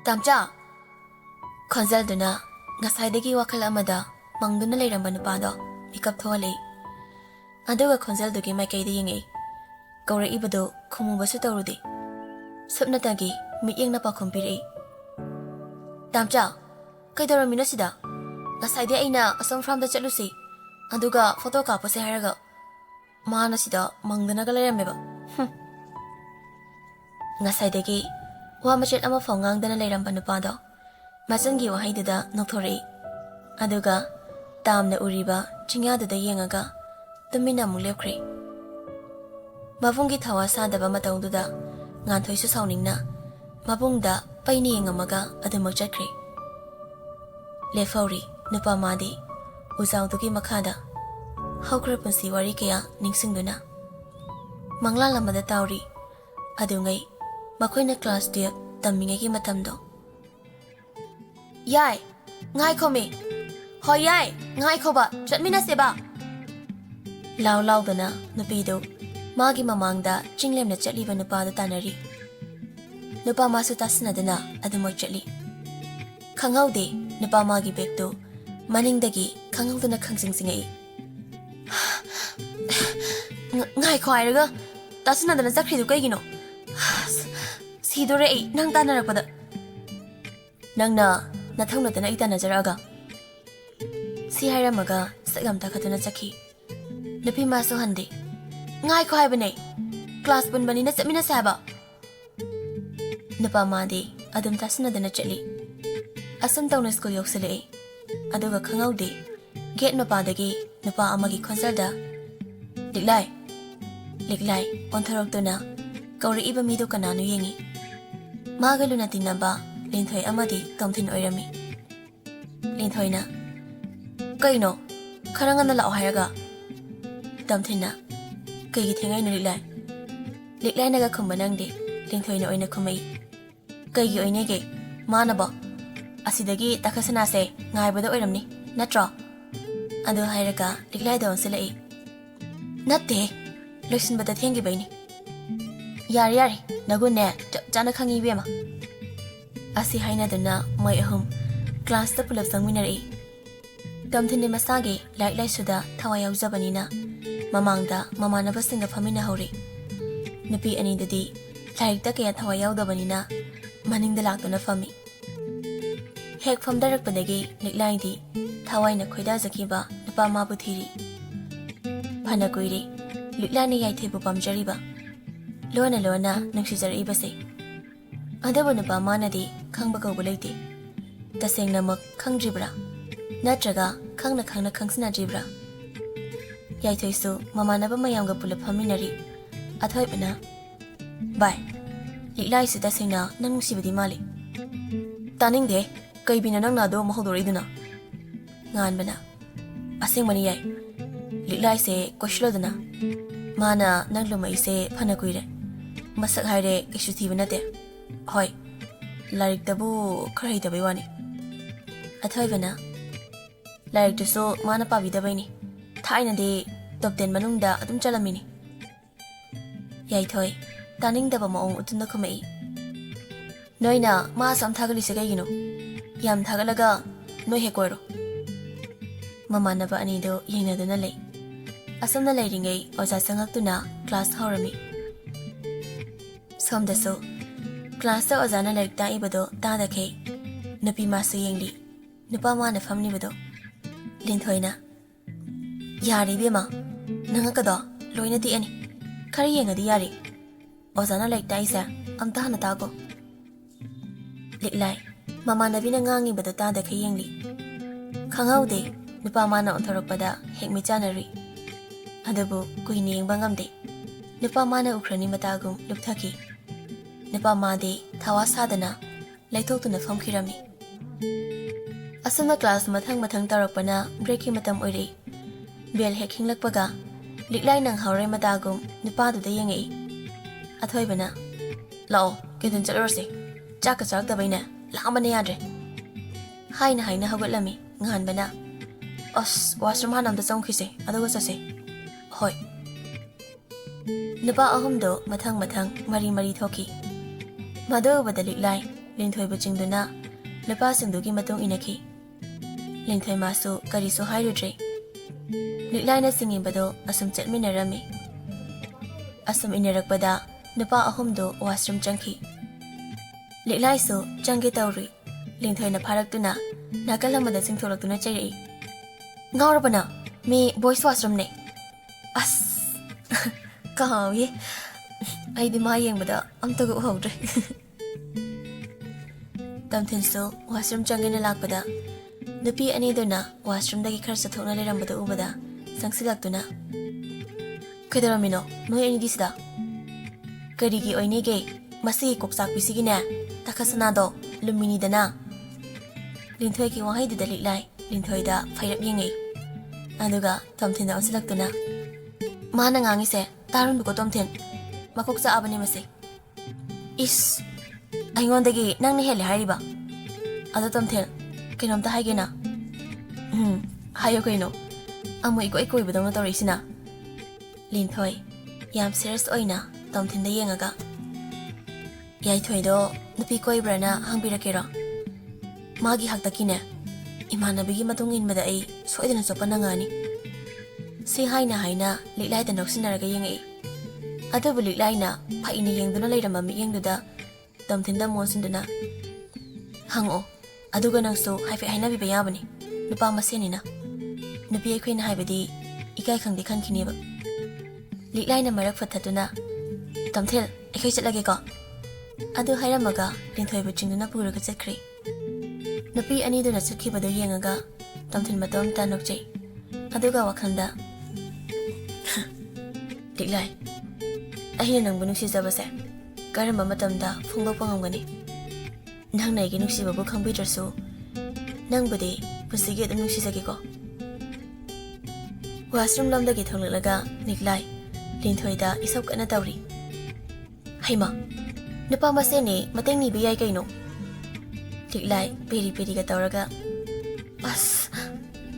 Tamcha Khonzalduna ngasaidagi wakal amada mangduna leiramba nupado mikap thoale aduga khonzaldugi maikaida yengei kaura ibado khumubasu tawrudi sapnatagi miyengna pakhum pirei Tamcha kaidorami sida ngasaidi aina asam framda chatlusi aduga photo kapase haraga mana sida mangduna ga leirambeba ngasaidagi wa machet ama phongang leiramba nupado Masangi wahaiduda nokthorei aduga tamna uriba chingyadada yengaga tumina mu lepkhre mabunggi thawa sadaba matangduda nganthoisu sauningna mabungda paini yengamaga adumak chatkre lefauri nupa madi uzawdugi makhada hawkra punsi wari kaya ningsingduna mangla lamada tauri adungai makoina class 12 tammingegi matamdo Yai, ngai khomi. Hoi yai, ngai khoba, chatmina seba. Lau dana nupido, magi mamangda chinglemna chatliba nupada tanari. Nupa masu tasna dana adumok chatli. Khangaude nupa magi bekdo, maningdagi khangauda khangsingai. Ngai khoiraga, tasna dana chakridu kaigino. Sidore ai nang tanarapada. Nangna Nathangna dana ita najaraga si hairamaga sagam takhatuna chakhi napi maso hande ngai khoi bane class bun bani na chamina saba napa made adum tasna dana chali asum tawna school yoksale aduga khangaude gate mapa dagi napa amagi khonsalda liklai ontharok tuna kauri iba mido kananu yengi magaluna tinaba Linthoi amadi tomthin oirami Linthoina Kaino Karangana la ohiraga Tomthina Kaigi thengai no liklai naga khumbanangde Linthoina oina khumai Kaigi oinege manaba asidagi takasana se ngaibada oiramni natro adu hairaga liklai da onselai natte loisinbada thengi baini yari nagunne jana khangi bema Asi haina dana mai ahum class ta pulap sangminari Tamthine masagi lai suda thawa yaujabanina mamangda mamanaba singa phamina hori nupi ani dadi laik ta kaya thawa yaudabanina maningda laktuna phami hek phamdarak padagi liklai di thawai na khoida jakiba nupa ma buthiri phana koire liklani yai thebu pamjariba lona nungsijari base Adabu nupa manadi khangba kauba leite tasengna mak khangribra natraga khangna khangsina jibra yaithoisu mamanaba mayamga pulap phaminari athoibana bai liklai su tasengna nangusibadi mali taningde kaibina nangna do mahodoriduna nganbana asengmani yai liklai se koshilodana mana nanglumai se phana kuire masak haire kishu thibana Hoi, larik dabu karai dabai wani. Athoibana, larik duso mana pabi dabai ni. Thaina de top 10 manungda adum chalamini. Yai thoi, taning daba maong utunda khumai. Noina ma sam thagali se kaigino. Yam thagalaga noi he koiro. Mama naba ani do yengnaduna lei. Asamna leiringai oja sangaktuna class horami. Somdaso Class ta ozana lekta ibado ta da ke napi masu yengli nupa ma na famni bado Linthoina Yari bema nanga kado loina di ani khari yenga di yari ozana lekta isa amta hana ta ko Liklai mama nabi na ngangi bado ta da ke yengli khangaude nupa ma na onthorokpada hekmi chanari adabu kuini yengba ngamde nupa ma na ukhrani matagum lupthaki Nipa made thawa sadana laithoktuna famkhirami Asana class mathang tarakpana breaki matam oire bel hacking lakpaga liklai nang haure matagum nipa du da yengei athoibana lao kedun chalorse chaka chak da baina lamane yadre haina hagotlami nganbana as washroom hanam da chongkhise aduga sase hoi Nipa ahumdo mathang mari thoki Mado badalik lai ꯂꯤꯟꯊꯣꯏꯕꯨ ꯆꯤꯡꯗꯨꯅ ꯅꯨꯄꯥꯁꯤꯡꯗꯨꯒꯤ ꯃꯇꯨꯡ ꯏꯟꯅꯈꯤ꯫ ꯂꯤꯟꯊꯣꯏ ꯃꯥꯁꯨ ꯀꯔꯤꯁꯨ ꯍꯥꯏꯔꯨꯗ꯭ꯔꯦ꯫ ꯂꯤꯛꯂꯥꯏꯅ ꯆꯤꯡꯏꯕꯗꯣ ꯑꯁꯨꯝ ꯆꯠꯃꯤꯟꯅꯔꯝꯃꯤ꯫ ꯑꯁꯨꯝ ꯏꯟꯅꯔꯛꯄꯗ ꯅꯨꯄꯥ ꯑꯍꯨꯝꯗꯨ washroom ꯆꯪꯈꯤ꯫ ꯂꯤꯛꯂꯥꯏꯁꯨ ꯆꯪꯒꯦ ꯇꯧꯔꯤ꯫ ꯂꯤꯟꯊꯣꯏꯅ ꯐꯥꯔꯛꯇꯨꯅ ꯅꯥꯀꯜ ꯑꯃꯗ ꯆꯤꯡꯊꯣꯛꯂꯛꯇꯨꯅ ꯆꯩꯔꯛꯏ꯫ ꯉꯥꯎꯔꯕꯅ ꯃꯤ ꯕꯣꯏꯁ ꯋꯥꯁꯔꯨꯝꯅꯦ꯫ ꯑꯁ ꯀꯥꯎꯌꯦ, ꯑꯩꯗꯤ ꯃꯥ ꯌꯦꯡꯕꯗ ꯑꯝꯇꯒ ꯎꯍꯧꯗ꯭ꯔꯦ꯫ ꯇꯝꯊꯤꯟꯁꯨ ꯋꯥꯁꯔꯨꯝ ꯆꯪꯒꯦꯅ ꯂꯥꯛꯄꯗ ꯅꯨꯄꯤ ꯑꯅꯤꯗꯨꯅ ꯋꯥꯁꯔꯨꯝꯗꯒꯤ ꯈꯔ ꯆꯠꯊꯣꯛꯅ ꯂꯩꯔꯝꯕꯗꯨ ꯎꯕꯗ ꯆꯪꯁꯤꯜꯂꯛꯇꯨꯅ ꯀꯩꯗꯧꯔꯝꯃꯤꯅꯣ ꯅꯣꯏ ꯑꯅꯤꯗꯤ ꯁꯤꯗ? ꯀꯔꯤꯒꯤ ꯑꯣꯏꯅꯤꯒꯦ? ꯃꯁꯤꯒꯤ ꯀꯣꯛꯆꯥꯛꯄꯤꯁꯤꯒꯤꯅꯦ ꯇꯥꯈꯠꯁꯅꯥꯗꯣ ꯂꯨꯝꯃꯤꯅꯤꯗꯅ꯫ ꯂꯤꯟꯊꯣꯏꯒꯤ ꯋꯥꯍꯩꯗꯨꯗ ꯂꯤꯛꯂꯥꯏ ꯂꯤꯟꯊꯣꯏꯗ ꯐꯩꯔꯞ ꯌꯦꯡꯉꯛꯏ꯫ ꯑꯗꯨꯒ ꯇꯣꯝꯊꯤꯟꯗ ꯑꯣꯟꯁꯤꯜꯂꯛꯇꯨꯅ ꯃꯥꯅ ꯉꯥꯡꯉꯤꯁꯦ ꯇꯥꯔꯨꯅꯨꯀꯣ ꯇꯣꯝꯊꯤꯟ, ꯃꯀꯣꯛ ꯆꯥꯛꯑꯕꯅꯦ ꯃꯁꯤ꯫ ꯏꯁ, ꯑꯩꯉꯣꯟꯗꯒꯤ ꯅꯪꯅ ꯍꯦꯜꯂꯦ ꯍꯥꯏꯔꯤꯕ? ꯑꯗꯣ ꯇꯣꯝꯊꯤꯟ, ꯀꯩꯅꯣꯝꯇ ꯍꯥꯏꯒꯦꯅ? ꯍꯥꯏꯌꯣ ꯀꯩꯅꯣ, ꯑꯃꯨꯛ ꯏꯀꯣꯏ ꯀꯣꯏꯕꯗꯧꯅ ꯇꯧꯔꯛꯏꯁꯤꯅ꯫ ꯂꯤꯟꯊꯣꯏ ꯌꯥꯝ ꯁꯤꯔꯤꯌꯁ ꯑꯣꯏꯅ ꯇꯣꯝꯊꯤꯟꯗ ꯌꯦꯡꯉꯒ ꯌꯥꯏꯊꯣꯏꯗꯣ ꯅꯨꯄꯤ ꯀꯣꯏꯕ꯭ꯔꯥꯅ ꯍꯪꯕꯤꯔꯛꯀꯦꯔꯣ? ꯃꯥꯒꯤ ꯍꯥꯛꯇꯛꯀꯤꯅꯦ ꯏꯃꯥꯟꯅꯕꯤꯒꯤ ꯃꯇꯨꯡ ꯏꯟꯕꯗ ꯑꯩ ꯁꯣꯏꯗꯅ ꯆꯣꯞꯄ ꯅꯪꯉꯛꯑꯅꯤ꯫ ꯁꯤ ꯍꯥꯏꯅ ꯂꯤꯛꯂꯥꯏꯗ ꯅꯣꯛꯁꯤꯟꯅꯔꯒ ꯌꯦꯡꯉꯛꯏ꯫ ꯑꯗꯨꯕꯨ ꯂꯤꯛꯂꯥꯏꯅ ꯐꯩꯅ ꯌꯦꯡꯗꯨꯅ ꯂꯩꯔꯝꯕ ꯃꯤꯠꯌꯦꯡꯗꯨꯗ ꯇꯣꯝꯊꯤꯟꯗ ꯃꯣꯟꯁꯤꯟꯗꯨꯅ ꯍꯪꯉꯛꯑꯣ, ꯑꯗꯨꯒ ꯅꯪꯁꯨ ꯍꯥꯏꯐꯦꯠ ꯍꯥꯏꯅꯕꯤꯕ ꯌꯥꯕꯅꯤ, ꯅꯨꯄꯥ ꯃꯁꯦꯟꯅꯤꯅ꯫ ꯅꯨꯄꯤ ꯑꯩꯈꯣꯏꯅ ꯍꯥꯏꯕꯗꯤ ꯏꯀꯥꯏ ꯈꯪꯗꯦ ꯈꯟꯈꯤꯅꯦꯕ꯫ ꯂꯤꯛꯂꯥꯏꯅ ꯃꯔꯛ ꯐꯠꯊꯗꯨꯅ ꯇꯣꯝꯊꯤꯟ, ꯑꯩꯈꯣꯏ ꯆꯠꯂꯒꯦꯀꯣ꯫ ꯑꯗꯨ ꯍꯥꯏꯔꯝꯃꯒ ꯂꯤꯟꯊꯣꯏꯕꯨ ꯆꯤꯡꯗꯨꯅ ꯄꯨꯔꯒ ꯆꯠꯈ꯭ꯔꯦ꯫ ꯅꯨꯄꯤ ꯑꯅꯤꯗꯨꯅ ꯆꯠꯈꯤꯕꯗꯨ ꯌꯦꯡꯉꯒ ꯇꯣꯝꯊꯤꯟ ꯃꯇꯣꯝꯇ ꯅꯣꯛꯆꯩ꯫ ꯑꯗꯨꯒ ꯋꯥꯈꯜꯗ ꯂꯤꯛꯂꯥꯏ, ꯑꯩꯅ ꯅꯪꯕꯨ ꯅꯨꯡꯁꯤꯖꯕꯁꯦ ꯀꯔꯝꯕ ꯃꯇꯝꯗ ꯐꯣꯡꯗꯣꯛꯄ ꯉꯝꯒꯅꯤ? ꯅꯪꯅ ꯑꯩꯒꯤ ꯅꯨꯡꯁꯤꯕꯕꯨ ꯈꯪꯕꯤꯗ꯭ꯔꯁꯨ ꯅꯪꯕꯨꯗꯤ ꯄꯨꯟꯁꯤꯒꯤ ꯑꯗꯨꯝ ꯅꯨꯡꯁꯤꯖꯒꯦꯀꯣ꯫ ꯋꯥꯁꯔꯨꯝ ꯂꯣꯝꯗꯒꯤ ꯊꯣꯛꯂꯛꯂꯒ ꯂꯤꯛꯂꯥꯏ ꯂꯤꯟꯊꯣꯏꯗ ꯏꯁꯧ ꯀꯟꯅ ꯇꯧꯔꯤ꯫ ꯍꯩꯃꯥ, ꯅꯨꯄꯥ ꯃꯁꯦꯟꯅꯤ, ꯃꯇꯦꯡ ꯅꯤꯕ ꯌꯥꯏ ꯀꯩꯅꯣ꯫ ꯂꯤꯛꯂꯥꯏ ꯄꯦꯔꯤ ꯄꯦꯔꯤꯒ ꯇꯧꯔꯒ ꯑꯁ,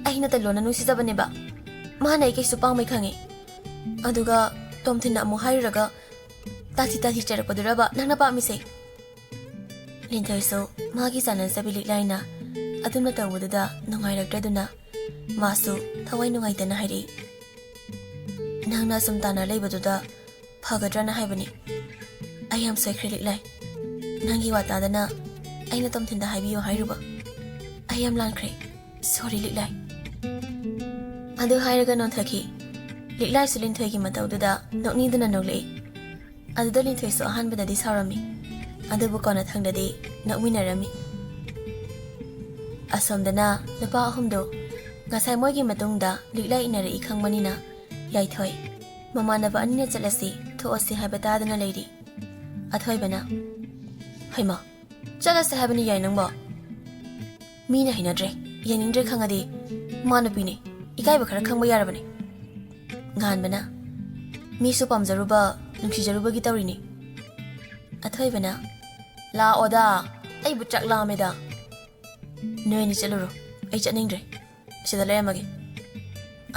ꯑꯩꯅ ꯇꯂꯣꯟꯅ ꯅꯨꯡꯁꯤꯖꯕꯅꯦꯕ, ꯃꯥꯅ ꯑꯩ ꯀꯩꯁꯨ ꯄꯥꯝꯃꯣꯏ ꯈꯪꯉꯦ꯫ ꯑꯗꯨꯒ ꯇꯣꯝꯊꯤꯟꯅ ꯑꯃꯨꯛ ꯍꯥꯏꯔꯨꯔꯒ ꯇꯥꯊꯤ ꯇꯥꯊꯤ ꯆꯩꯔꯛꯄꯗꯨꯔꯕ ꯅꯪꯅ ꯄꯥꯝꯃꯤꯁꯦ? ꯂꯤꯟꯊꯣꯏꯁꯨ ꯃꯥꯒꯤ ꯆꯥꯟꯅꯖꯕꯤ ꯂꯤꯛꯂꯥꯏꯅ ꯑꯗꯨꯝꯅ ꯇꯧꯕꯗꯨꯗ ꯅꯨꯡꯉꯥꯏꯔꯛꯇ꯭ꯔꯗꯨꯅ ꯃꯥꯁꯨ ꯊꯋꯥꯏ ꯅꯨꯡꯉꯥꯏꯇꯅ ꯍꯥꯏꯔꯛꯏ꯫ ꯅꯪꯅ ꯑꯁꯨꯝ ꯇꯥꯟꯅ ꯂꯩꯕꯗꯨꯗ ꯐꯒꯗ꯭ꯔꯅ ꯍꯥꯏꯕꯅꯤ꯫ ꯑꯩ ꯌꯥꯝ ꯁꯣꯏꯈ꯭ꯔꯦ ꯂꯤꯛꯂꯥꯏ, ꯅꯪꯒꯤ ꯋꯥ ꯇꯥꯗꯅ ꯑꯩꯅ ꯇꯣꯝꯊꯤꯟꯗ ꯍꯥꯏꯕꯤꯌꯣ ꯍꯥꯏꯔꯨꯕ꯫ ꯑꯩ ꯌꯥꯝ ꯂꯥꯟꯈ꯭ꯔꯦ, ꯁꯣꯔꯤ ꯂꯤꯛꯂꯥꯏ꯫ ꯑꯗꯨ ꯍꯥꯏꯔꯒ ꯅꯣꯟꯊꯈꯤ꯫ ꯂꯤꯛꯂꯥꯏꯁꯨ ꯂꯤꯟꯊꯣꯏꯒꯤ ꯃꯇꯧꯗꯨꯗ ꯅꯣꯛꯅꯤꯡꯗꯨꯅ ꯅꯣꯛꯂꯛꯏ꯫ ꯑꯗꯨꯗ ꯂꯤꯟꯊꯣꯏꯁꯨ ꯑꯍꯥꯟꯕꯗꯗꯤ ꯁꯥꯎꯔꯝꯃꯤ, ꯑꯗꯨꯕꯨ ꯀꯣꯟꯅꯊꯪꯗꯗꯤ ꯅꯣꯛꯃꯤꯟꯅꯔꯝꯃꯤ꯫ ꯑꯁꯣꯝꯗꯅ ꯅꯨꯄꯥ ꯑꯍꯨꯝꯗꯨ ꯉꯁꯥꯏ ꯃꯣꯏꯒꯤ ꯃꯇꯨꯡꯗ ꯂꯤꯛꯂꯥꯏ ꯏꯟꯅꯔꯛꯏ ꯈꯪꯕꯅꯤꯅ ꯌꯥꯏꯊꯣꯏ ꯃꯃꯥꯟꯅꯕ ꯑꯅꯤꯅ ꯆꯠꯂꯁꯤ ꯊꯣꯛꯑꯁꯤ ꯍꯥꯏꯕ ꯇꯥꯗꯅ ꯂꯩꯔꯤ꯫ ꯑꯊꯣꯏꯕꯅ ꯍꯩꯃꯥ, ꯆꯠꯂꯁꯦ ꯍꯥꯏꯕꯅꯤ ꯌꯥꯏ ꯅꯪꯕꯣ꯫ ꯃꯤꯅ ꯍꯩꯅꯗ꯭ꯔꯦ, ꯌꯦꯡꯅꯤꯡꯗ꯭ꯔꯦ ꯈꯪꯉꯗꯤ ꯃꯥ ꯅꯨꯄꯤꯅꯤ, ꯏꯀꯥꯏꯕ ꯈꯔ ꯈꯪꯕ ꯌꯥꯔꯕꯅꯤ꯫ ꯉꯥꯟꯕꯅ ꯃꯤꯁꯨ ꯄꯥꯝꯖꯔꯨꯕ ꯅꯨꯡꯁꯤꯖꯔꯨꯕꯒꯤ ꯇꯧꯔꯤꯅꯤ꯫ ꯑꯊꯣꯏꯕꯅ ꯂꯥꯛꯑꯣꯗ, ꯑꯩꯕꯨ ꯆꯥꯛ ꯂꯥꯝꯃꯦꯗ꯫ ꯅꯣꯏ ꯑꯅꯤ ꯆꯠꯂꯨꯔꯣ, ꯑꯩ ꯆꯠꯅꯤꯡꯗ꯭ꯔꯦ, ꯁꯤꯗ ꯂꯩꯔꯝꯃꯒꯦ꯫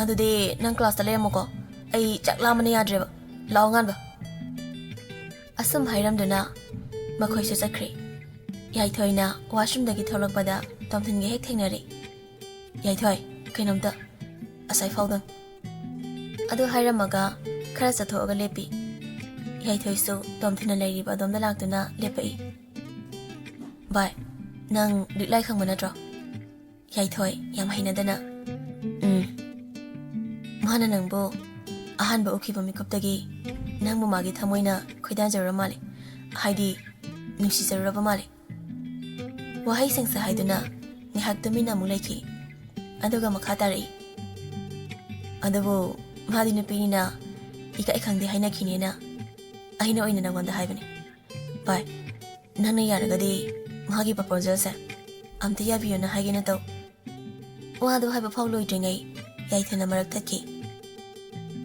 ꯑꯗꯨꯗꯤ ꯅꯪ ꯀ꯭ꯂꯥꯁꯇ ꯂꯩꯔꯝꯃꯣꯀꯣ, ꯑꯩ ꯆꯥꯛ ꯂꯥꯝꯕꯅ ꯌꯥꯗ꯭ꯔꯦꯕ꯫ ꯂꯥꯛꯑꯣ ꯉꯥꯟꯕ꯫ ꯑꯁꯨꯝ ꯍꯥꯏꯔꯝꯗꯨꯅ ꯃꯈꯣꯏꯁꯨ ꯆꯠꯈ꯭ꯔꯦ꯫ ꯌꯥꯏꯊꯣꯏꯅ ꯋꯥꯁꯔꯨꯝꯗꯒꯤ ꯊꯣꯛꯂꯛꯄꯗ ꯇꯣꯝꯊꯤꯟꯒ ꯍꯦꯛ ꯊꯦꯡꯅꯔꯦ꯫ ꯌꯥꯏꯊꯣꯏ, ꯀꯩꯅꯣꯝꯇ ꯑꯁꯥꯏ ꯐꯥꯎꯗꯪ꯫ ꯑꯗꯨ ꯍꯥꯏꯔꯝꯃꯒ ꯈꯔ ꯆꯠꯊꯣꯛꯑꯒ ꯂꯦꯞꯄꯤ꯫ ꯌꯥꯏꯊꯣꯏꯁꯨ ꯇꯣꯝꯊꯤꯟꯅ ꯂꯩꯔꯤꯕ ꯑꯗꯣꯝꯗ ꯂꯥꯛꯇꯨꯅ ꯂꯦꯞꯄꯛꯏ꯫ ꯚꯥꯏ, ꯅꯪ ꯂꯤꯛꯂꯥꯏ ꯈꯪꯕ ꯅꯠꯇ꯭ꯔꯣ? ꯌꯥꯏꯊꯣꯏ ꯌꯥꯝ ꯍꯩꯅꯗꯅ ꯃꯥꯅ ꯅꯪꯕꯨ ꯑꯍꯥꯟꯕ ꯎꯈꯤꯕ ꯃꯤꯀꯨꯞꯇꯒꯤ ꯅꯪꯕꯨ ꯃꯥꯒꯤ ꯊꯃꯣꯏꯅ ꯈꯣꯏꯗꯥꯖꯔꯨꯔ ꯃꯥꯜꯂꯦ, ꯍꯥꯏꯗꯤ ꯅꯨꯡꯁꯤꯖꯔꯨꯔꯕ ꯃꯥꯜꯂꯦ꯫ ꯋꯥꯍꯩꯁꯤꯡꯁꯦ ꯍꯥꯏꯗꯨꯅ ꯉꯥꯏꯍꯥꯛ ꯇꯨꯃꯤꯟꯅ ꯑꯃꯨꯛ ꯂꯩꯈꯤ꯫ ꯑꯗꯨꯒ ꯃꯈꯥ ꯇꯥꯔꯛꯏ꯫ ꯑꯗꯨꯕꯨ ꯃꯥꯗꯤ ꯅꯨꯄꯤꯅꯤꯅ ꯏꯀꯥꯏ ꯈꯪꯗꯦ ꯍꯥꯏꯅꯈꯤꯅꯦꯅ ꯑꯩꯅ ꯑꯣꯏꯅ ꯅꯪꯉꯣꯟꯗ ꯍꯥꯏꯕꯅꯤ꯫ ꯚꯥꯏ, ꯅꯪꯅ ꯌꯥꯔꯒꯗꯤ ꯃꯥꯒꯤ ꯄ꯭ꯔꯄꯣꯖꯦꯜꯁꯦ ꯑꯝꯇ ꯌꯥꯕꯤꯌꯣꯅ ꯍꯥꯏꯒꯦꯅ ꯇꯧ꯫ ꯋꯥꯗꯣ ꯍꯥꯏꯕ ꯐꯥꯎ ꯂꯣꯏꯗ꯭ꯔꯤꯉꯩ ꯌꯥꯏꯊꯣꯏꯅ ꯃꯔꯛ ꯊꯠꯈꯤ꯫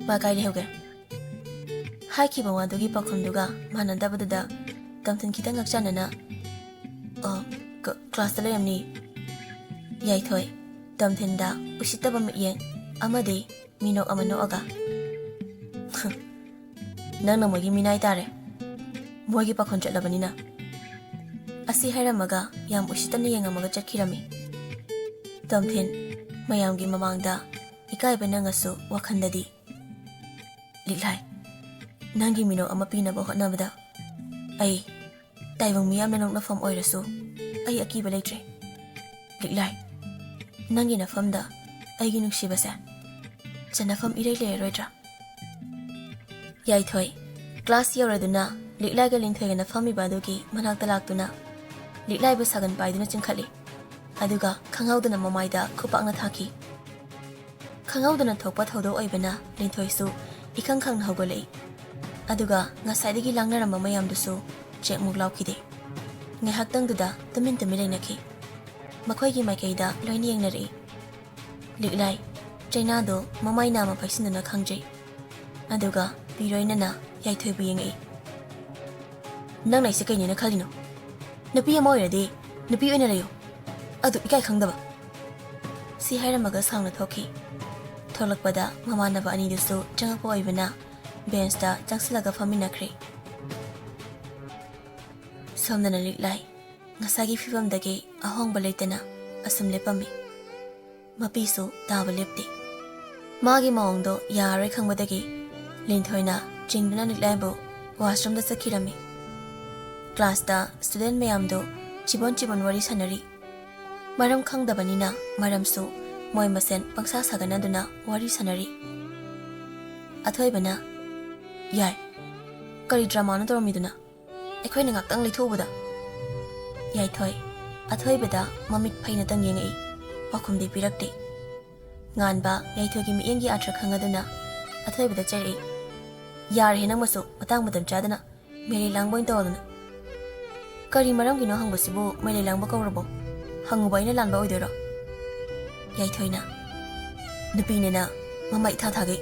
ꯋꯥ ꯀꯥꯏ ꯂꯩꯍꯧꯒꯦ? ꯍꯥꯏꯈꯤꯕ ꯋꯥꯗꯨꯒꯤ ꯄꯥꯎꯈꯨꯝꯗꯨꯒ ꯃꯥꯟꯅꯗꯕꯗꯨꯗ ꯇꯣꯝꯊꯤꯟ ꯈꯤꯇꯪ ꯉꯛꯆꯥꯟꯅꯅ ꯀ꯭ꯂꯥꯁꯇ ꯂꯩꯔꯝꯅꯤ꯫ ꯌꯥꯏꯊꯣꯏ ꯇꯣꯝꯊꯤꯟꯗ ꯎꯁꯤꯠꯇꯕ ꯃꯤꯠꯌꯦꯡ ꯑꯃꯗꯤ ꯃꯤꯅꯣꯛ ꯑꯃ ꯅꯣꯛꯑꯒ ꯅꯪꯅ ꯃꯣꯏꯒꯤ ꯃꯤꯅꯥꯏ ꯇꯥꯔꯦ, ꯃꯣꯏꯒꯤ ꯄꯥꯈꯣꯟ ꯆꯠꯂꯕꯅꯤꯅ꯫ ꯑꯁꯤ ꯍꯥꯏꯔꯝꯃꯒ ꯌꯥꯝ ꯎꯁꯤꯠꯇꯅ ꯌꯦꯡꯉꯝꯃꯒ ꯆꯠꯈꯤꯔꯝꯃꯤ꯫ ꯇꯣꯝꯊꯤꯟ ꯃꯌꯥꯝꯒꯤ ꯃꯃꯥꯡꯗ ꯏꯀꯥꯏꯕ ꯅꯪꯉꯁꯨ ꯋꯥꯈꯜꯗꯗꯤ ꯂꯤꯛꯂꯥꯏ ꯅꯪꯒꯤ ꯃꯤꯅꯣꯛ ꯑꯃ ꯄꯤꯅꯕ ꯍꯣꯠꯅꯕꯗ ꯑꯩ ꯇꯥꯏꯕꯪ ꯃꯤꯌꯥꯝꯅ ꯅꯣꯛꯅꯐꯝ ꯑꯣꯏꯔꯁꯨ ꯑꯩ ꯑꯀꯤꯕ ꯂꯩꯇ꯭ꯔꯦ꯫ ꯂꯤꯛꯂꯥꯏ ꯅꯪꯒꯤ ꯅꯐꯝꯗ ꯑꯩꯒꯤ ꯅꯨꯡꯁꯤꯕꯁꯦ ꯆꯟꯅꯐꯝ ꯏꯔꯩ ꯂꯩꯔꯔꯣꯏꯗ꯭ꯔꯥ? ꯌꯥꯏꯊꯣꯏ ꯀ꯭ꯂꯥꯁ ꯌꯧꯔꯗꯨꯅ ꯂꯤꯛꯂꯥꯏꯒ ꯂꯤꯟꯊꯣꯏꯒꯅ ꯐꯝꯃꯤꯕ ꯑꯗꯨꯒꯤ ꯃꯅꯥꯛꯇ ꯂꯥꯛꯇꯨꯅ ꯂꯤꯛꯂꯥꯏꯕꯨ ꯁꯥꯒꯟ ꯄꯥꯏꯗꯨꯅ ꯆꯤꯡꯈꯠꯂꯤ꯫ ꯑꯗꯨꯒ ꯈꯪꯍꯧꯗꯅ ꯃꯃꯥꯏꯗ ꯈꯨꯄꯥꯛꯅ ꯊꯥꯈꯤ꯫ ꯈꯪꯍꯧꯗꯅ ꯊꯣꯛꯄ ꯊꯧꯗꯣꯛ ꯑꯣꯏꯕꯅ ꯂꯤꯟꯊꯣꯏꯁꯨ ꯏꯈꯪ ꯈꯪꯅ ꯍꯧꯒꯠꯂꯛꯏ꯫ ꯑꯗꯨꯒ ꯉꯁꯥꯏꯗꯒꯤ ꯂꯥꯡꯅꯔꯝꯕ ꯃꯌꯥꯝꯗꯨꯁꯨ ꯆꯦꯛꯃꯨꯛ ꯂꯥꯎꯈꯤꯗꯦ꯫ ꯉꯥꯏꯍꯥꯛꯇꯪꯗꯨꯗ ꯇꯨꯃꯤꯟ ꯂꯩꯅꯈꯤ꯫ ꯃꯈꯣꯏꯒꯤ ꯃꯥꯏꯀꯩꯗ ꯂꯣꯏꯅ ꯌꯦꯡꯅꯔꯛꯏ꯫ ꯂꯤꯛꯂꯥꯏ ꯆꯩꯅꯥꯗꯣ ꯃꯃꯥꯏ ꯅꯥꯝꯃ ꯄꯩꯁꯤꯟꯗꯨꯅ ꯈꯪꯖꯩ꯫ ꯑꯗꯨꯒ ꯄꯤꯔꯣꯏꯅꯅ ꯌꯥꯏꯊꯣꯏꯕꯨ ꯌꯦꯡꯉꯛꯏ꯫ ꯅꯪꯅ ꯑꯩꯁꯦ ꯀꯩꯅꯦꯅ ꯈꯜꯂꯤꯅꯣ? ꯅꯨꯄꯤ ꯑꯃ ꯑꯣꯏꯔꯗꯤ ꯅꯨꯄꯤ ꯑꯣꯏꯅ ꯂꯩꯌꯨ, ꯑꯗꯨ ꯏꯀꯥꯏ ꯈꯪꯗꯕ꯫ ꯁꯤ ꯍꯥꯏꯔꯝꯃꯒ ꯁꯥꯎꯅ ꯊꯣꯛꯈꯤ꯫ ꯊꯣꯛꯂꯛꯄꯗ ꯃꯃꯥꯟꯅꯕ ꯑꯅꯤꯗꯨꯁꯨ ꯆꯪꯉꯛꯄ ꯑꯣꯏꯕꯅ ꯕꯦꯟꯁꯇ ꯆꯪꯁꯤꯜꯂꯒ ꯐꯝꯃꯤꯟꯅꯈ꯭ꯔꯦ꯫ ꯁꯣꯝꯗꯅ ꯂꯤꯛꯂꯥꯏ ꯉꯁꯥꯏꯒꯤ ꯐꯤꯕꯝꯗꯒꯤ ꯑꯍꯣꯡꯕ ꯂꯩꯇꯅ ꯑꯁꯨꯝ ꯂꯦꯞꯄꯝꯃꯤ꯫ ꯃꯄꯤꯁꯨ ꯇꯥꯕ ꯂꯦꯞꯇꯦ꯫ ꯃꯥꯒꯤ ꯃꯑꯣꯡꯗꯣ ꯌꯥꯔꯔꯣꯏ ꯈꯪꯕꯗꯒꯤ ꯂꯤꯟꯊꯣꯏꯅ ꯆꯤꯡꯗꯨꯅ ꯂꯤꯛꯂꯥꯏꯕꯨ ꯋꯥꯁꯔꯨꯝꯗ ꯆꯠꯈꯤꯔꯝꯃꯤ꯫ ꯀ꯭ꯂꯥꯁꯇ ꯁ꯭ꯇꯨꯗꯦꯟ ꯃꯌꯥꯝꯗꯣ ꯆꯤꯕꯣꯟ ꯋꯥꯔꯤ ꯁꯥꯟꯅꯔꯤ꯫ ꯃꯔꯝ ꯈꯪꯗꯕꯅꯤꯅ ꯃꯔꯝꯁꯨ ꯃꯣꯏ ꯃꯁꯦꯟ ꯄꯪꯁꯥ ꯁꯥꯒꯟꯅꯗꯨꯅ ꯋꯥꯔꯤ ꯁꯥꯟꯅꯔꯤ꯫ ꯑꯊꯣꯏꯕꯅ ꯌꯥꯏ ꯀꯔꯤ ꯗ꯭ꯔꯃꯥꯅꯣ ꯇꯧꯔꯝꯃꯤꯗꯨꯅ? ꯑꯩꯈꯣꯏꯅ ꯉꯥꯛꯇꯪ ꯂꯩꯊꯣꯛꯎꯕꯗ꯫ ꯌꯥꯏꯊꯣꯏ ꯑꯊꯣꯏꯕꯗ ꯃꯃꯤꯠ ꯐꯩꯅꯇꯪ ꯌꯦꯡꯉꯛꯏ꯫ ꯄꯥꯎꯈꯨꯝꯗꯤ ꯄꯤꯔꯛꯇꯦ꯫ ꯉꯥꯟꯕ ꯌꯥꯏꯊꯣꯏꯒꯤ ꯃꯤꯠꯌꯦꯡꯒꯤ ꯑꯥꯔꯊ ꯈꯪꯉꯗꯨꯅ ꯑꯊꯣꯏꯕꯗ ꯆꯩꯔꯛꯏ꯫ ꯌꯥꯔꯦꯍꯦ ꯅꯪꯃꯁꯨ ꯃꯇꯥꯡ ꯆꯥꯗꯅ ꯃꯦꯂꯩ ꯂꯥꯡꯕ ꯑꯣꯏꯅ ꯇꯧꯗꯅ꯫ ꯀꯔꯤ ꯃꯔꯝꯒꯤꯅꯣ ꯍꯪꯕꯁꯤꯕꯨ ꯃꯦꯂꯩ ꯂꯥꯡꯕ ꯀꯧꯔꯕꯣ? ꯍꯪꯉꯨꯕ ꯑꯩꯅ ꯂꯥꯟꯕ ꯑꯣꯏꯗꯣꯏꯔꯣ? ꯌꯥꯏꯊꯣꯏꯅ ꯅꯨꯄꯤꯅꯦꯅ ꯃꯃꯥꯏ ꯏꯊꯥ ꯊꯥꯒꯩ꯫